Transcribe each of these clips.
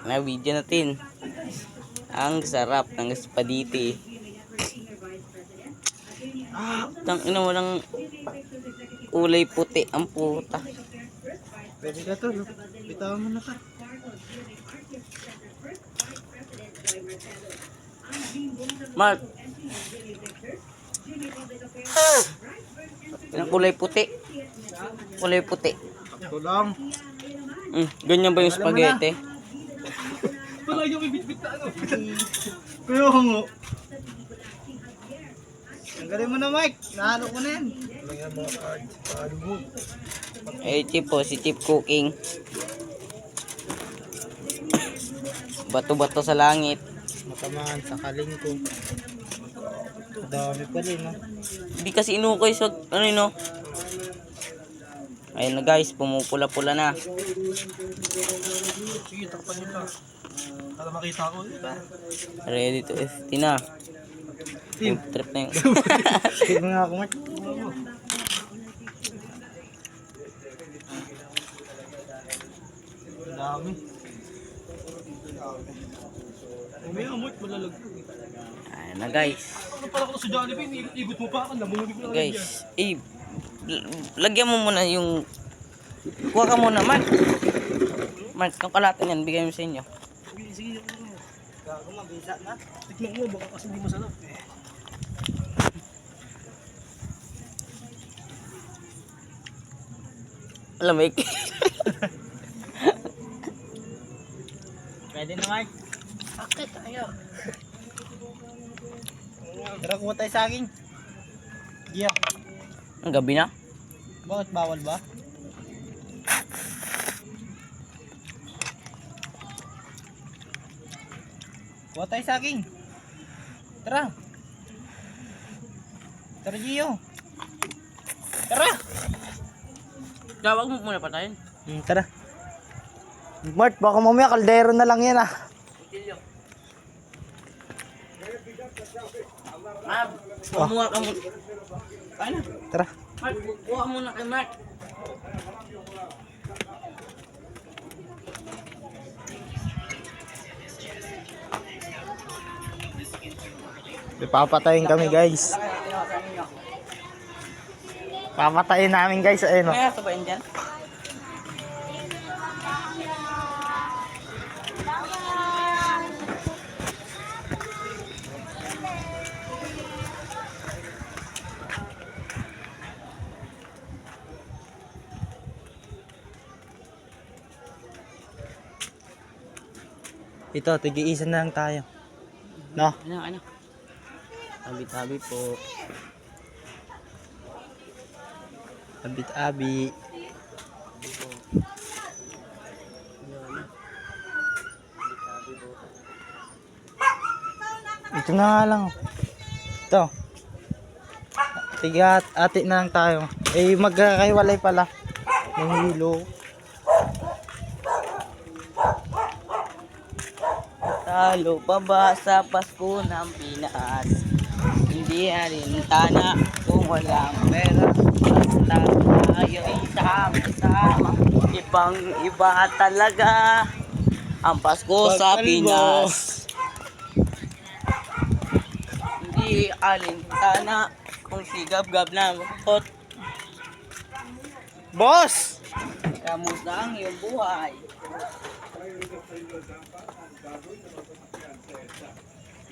Na video natin. Ang sarap ng spaghetti. Tang ina mo ng kulay puti ang puta. Pwede ka to, no? Bitawan mo na ka. Mark. Ang kulay puti. Kulay puti. Ito lang. Ganyan ba yung spaghetti? Wala yung ibit-bit na ano. Kuya mo. Ang galing mo na, Mike. Nahalo ko na yan. Wala yung mga cards. Paano mo? Chip po, si Chip Cooking. Bato-bato sa langit. Matamaan sa kaling ko. Dami pa rin, no? Hindi kasi inukoy sa ano yun, no? Ayun na guys, pumupula-pula na. Sige, takpan nyo ka. Para makita ko. Ready to FT na. Food trip na yun. Sige nga ako, Mike. Dami. Umaya, Mike, malalagpo. Ayun na guys. Ano pala ko sa Jollibee, igot mo pa ako, namuli ko na Guys, lagyan mo muna yung... Kuha ka muna, Mark. Mark, yung kalatan yan, bigay mo sa inyo. Sige, gago, mabisa na. Tikman mo, baka kasi hindi masarap. Lamig. Pwede na, Mike. Bakit tayo? Tara, kuha tayo sa akin. Giyak. Ang gabi na? Bakit bawal ba? Kuha tayo sa akin. Tara. Tara, Gio. Tara. Gawag mo muna patayin. Tara. Mart, baka mamaya kaldero na lang yan, ah. Kumuha ka muna. Ano? Tara. Mark, kuha muna kay Mark. Papatayin kami, guys. Papatayin namin, guys. Ayun, May aso ba yun dyan? Ito, tig-iisa na lang tayo. No? Ano? Tabi-tabi po. Abit-abi. Ito na nga lang. Ito. Ati na lang tayo. Eh, magkakaiwalay pala. Ng hilo. Talo pa ba sa Pasko ng Pinas? Hindi rin tana kung walang pera. Basta tayo isama-sama. Ibang iba talaga ang Pasko sa Pinas. Hindi alintana kung sigab-gab na makot. Boss! Kamusta ang iyong buhay?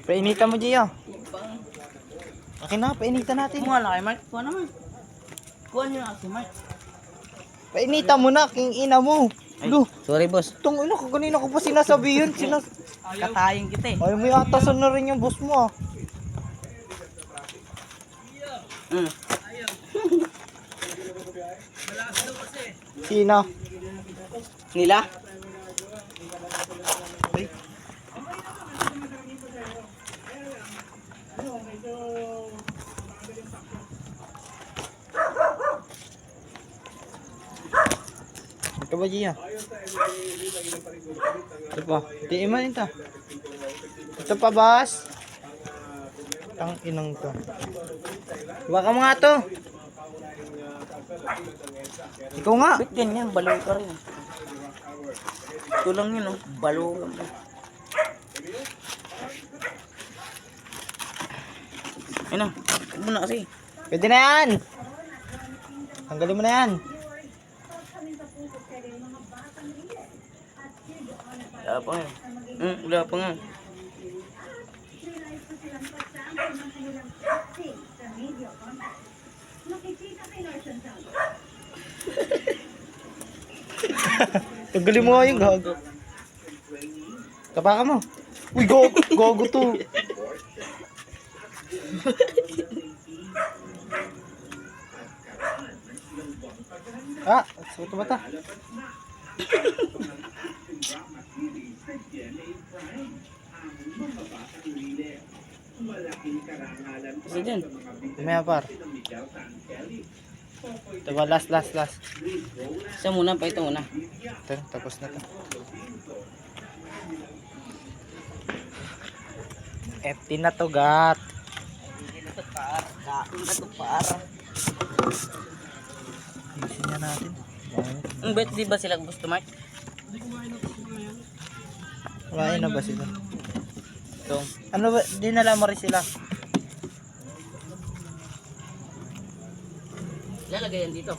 Painitan mo, Gio. Ibang... Akin na, painitan natin. Kumuha na kay Mark. Kuha naman. Kuha niyo na si Mark. Painitan mo na, king ina mo. Lu, Sorry boss. itong ina ko, kanina ko pa sinasabi yun. Katayin kita eh. Ayaw mo yata na rin yung boss mo, ah. Sino? Nila? Ito ba, Gia? Ito pa. Tiin mo ito. Ito pa, boss. Tang inang to. Baka mga to. Ikaw nga. Ba't ganyan? Balaw ka rin. Ito lang yun, oh. Balungan mo. Ayun na. Huwag mo na kasi. Pwede na yan. Tanggalin mo na yan. Wala pa nga. Wala pa nga. Tanggalin mo nga yung gago. Tapakan mo. Uy, gogo to. Ah, suto ba ta? Kasi dyan. May par. Diba, last. Isa muna pa ito muna. Ito, tapos na to. FT na to, gat. Isin na natin. Ang bet di ba sila gusto, Mark? Kumain na ba sila? Ito. Ano ba? Dinala mo rin sila. Lalagay yan dito.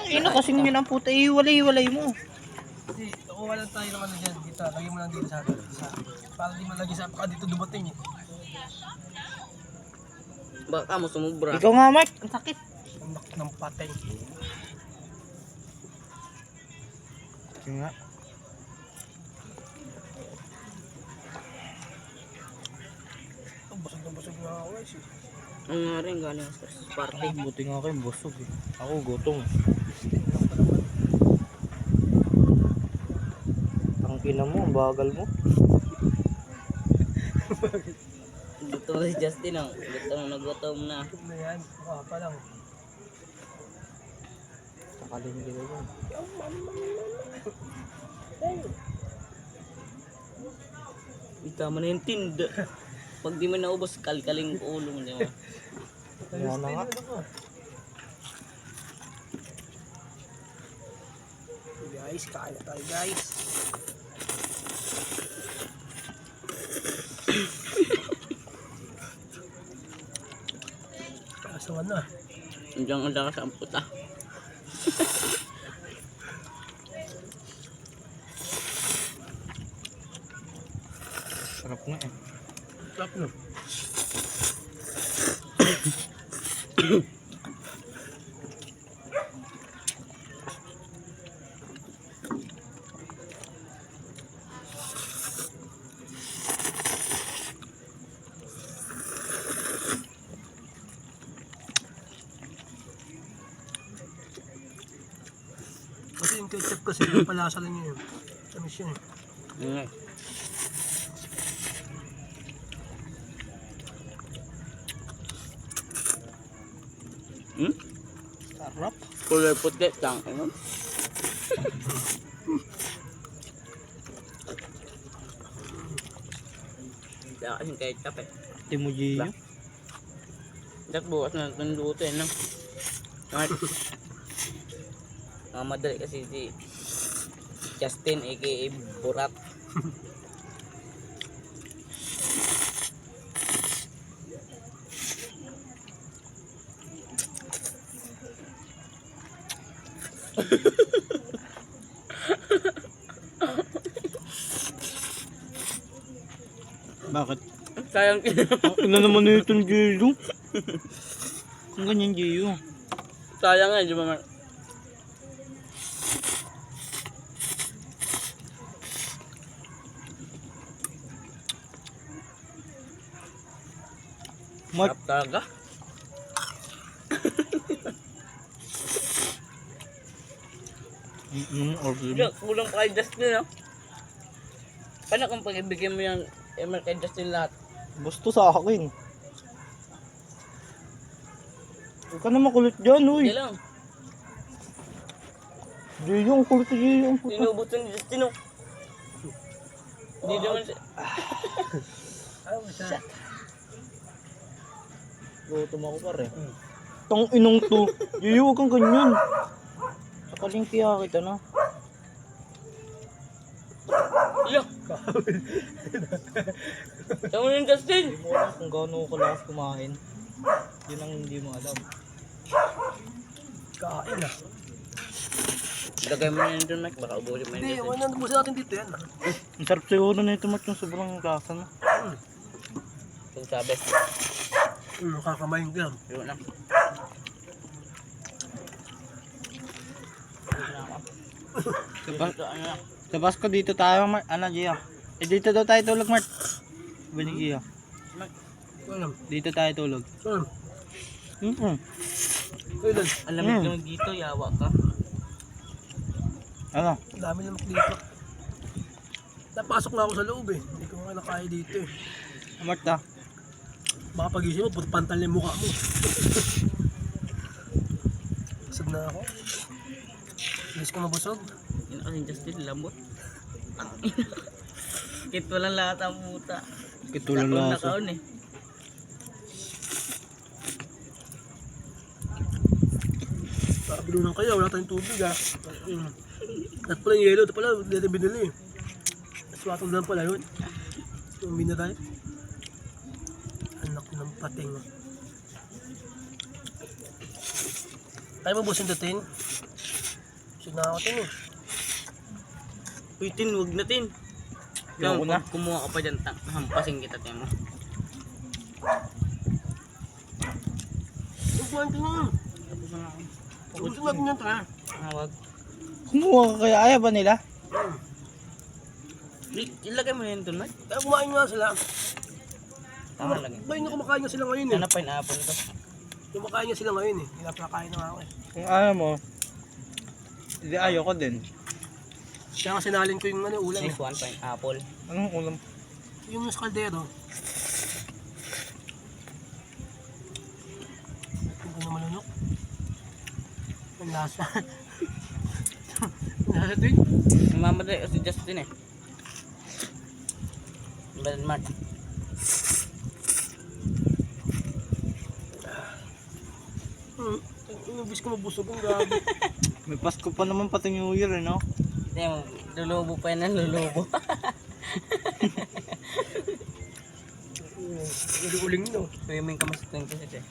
Ina kasing yun ang puta. Iwalay mo. Kasi nakuha lang tayo ng ano dyan. Dito, lagyan mo lang dito sa atin. Para di malagi sa baka dito dumating eh. Baka mo sumubra. Ikaw nga, Mark. Ang sakit. Anak ng patay. Ito nga. Oh, busog na ako guys eh. Ang nga rin galing sa party. Buti nga kayo, busog eh. Ako gutom. Tangkina mo, ang bagal mo. Gutom si Justin ang. Gutom na. Gutom na yan. Mukha pa lang. Sakalin nila yun. Tama na yung tinda. Pag di mo naubos, kalkaling ulo mo. Di ba? Yan na nga. Guys, kain na tayo guys. Kasawan na. Diyan ang lakas ang puta. Sarap na eh. Sarap no. Kasi yung ketchup kasi yung palasa lang yun. Tamis yun eh. Sarap. Kulay puti. Tang. Ano? Kaya kasing ketchup eh. Timuji yun. Dapat bukas na itong luto eh. No? Madali kasi si Justin aka Burat. Bakit? Sayang Ano naman na itong Jiyo? Ang ganyan Jiyo. sayang nga, di ba Mark? Mark, Sarap talaga. order mo. Kulang pa kay Justin, no? Paano kung pag-ibigay mo yung ML kay Justin lahat? Gusto sa akin. Huwag ka na makulit dyan, uy. Hindi lang. Jiyo, ang kulit si Jiyo. Sinubot ni Justin, no? Hindi naman siya. Ayaw mo siya. Gutom ako pare. Tang inong to. Jiyo, huwag kang ganyan. Sakaling kaya kita na. Saan mo yung Justin? Hindi mo alam kung gaano ko kalakas kumain. Yun ang hindi mo alam. Kain na. Lagay mo na yun dun, Mike. Baka ubusin mo yun. Hindi, wala na natin dito yan. Ang sarap siguro na ito, Mark, yung sobrang lasa na. Kung sabi. Kakamayin ko yan. Yun lang. Sa Pasko dito tayo, Mark. Ano, Gio? Eh, dito daw tayo tulog, Mark. Bili, Gio. Alam. Dito tayo tulog. Alam. Alam mo naman dito, yawa ka. Ano? Ang dami naman dito. Napasok na ako sa loob eh. Hindi ko nga nakaya dito eh. Mark, ta. Baka pagising mo, puto pantal na yung mukha mo. Busog na ako. Bilis ko mabusog. Yun kasi Justin, lambot. Kit walang lahat ang puta. Kitulang Nakaon lasa. nakaon eh. Bilunan kayo, wala tayong tubig ah. At pala yung yelo, ito pala, hindi natin binili eh. Swatong lang pala yun. Yung binatay. Anak ng pating. Tayo mabusin natin. Busog na ako tin eh. Uy, Tin, huwag na Tin. Ayoko na. Pag kumuha ka pa dyan, hampasin kita, Tin mo. Yung kuhan ko na. Tapos na ako. Busog natin yan ta. Huwag. Kumuha ka kaya, ayaw ba nila? Ilagay mo na yun dun, Mike. Kaya kumain nga sila. Tama lang yun. Ba't na kumakain nga sila ngayon eh. Sana pineapple to. Kumakain nga sila ngayon eh. Pinapakain na nga ako eh. Kung ayaw mo, hindi ayaw ko din. Kaya nga sinalin ko yung ano, ulam eh. Next one, pineapple. Anong ulam? Yung sa kaldero. Hindi na malunok. Ang lasa. Ang lasa din. Namamatay kasi Justin eh. Bad man. Inubis ko mabusog ang gabi. May Pasko pa naman pati New Year, eh, no? Hindi mo, lulubo pa yan ang lulubo. Hindi uling no. Swimming ka mas 26 eh.